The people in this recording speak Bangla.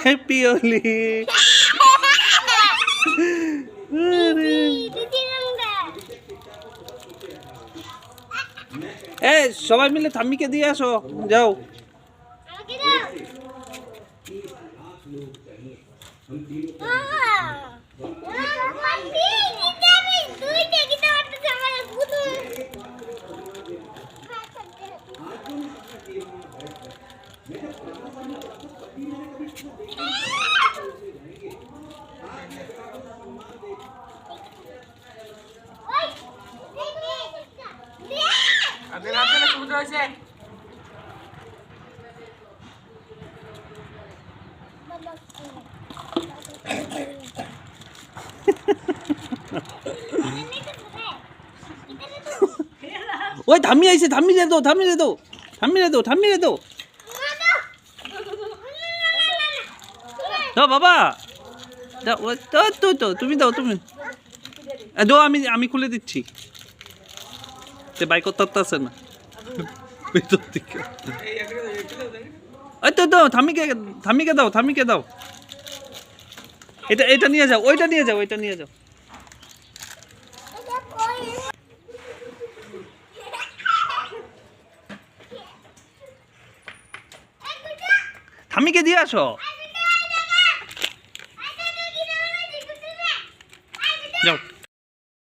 हैप्पी होली ए সবাই মিলে ঠাম্মিকে দিয়ে আসো যাও ওই ধাম্মি আইছে ধাম্মি রে দাও ধাম্মি রে দাও ধাম্মি রে দাও ধাম্মি রে দাও দাও বাবা দাও তো তো তুমি দাও তুমি দাও আমি খুলে দিচ্ছি তে বাইক করতে না ভিতর থেকে এই তো দাও থামিকে দাও এটা নিয়ে যাও ওইটা নিয়ে যাও থামিকে দিয়ে আসো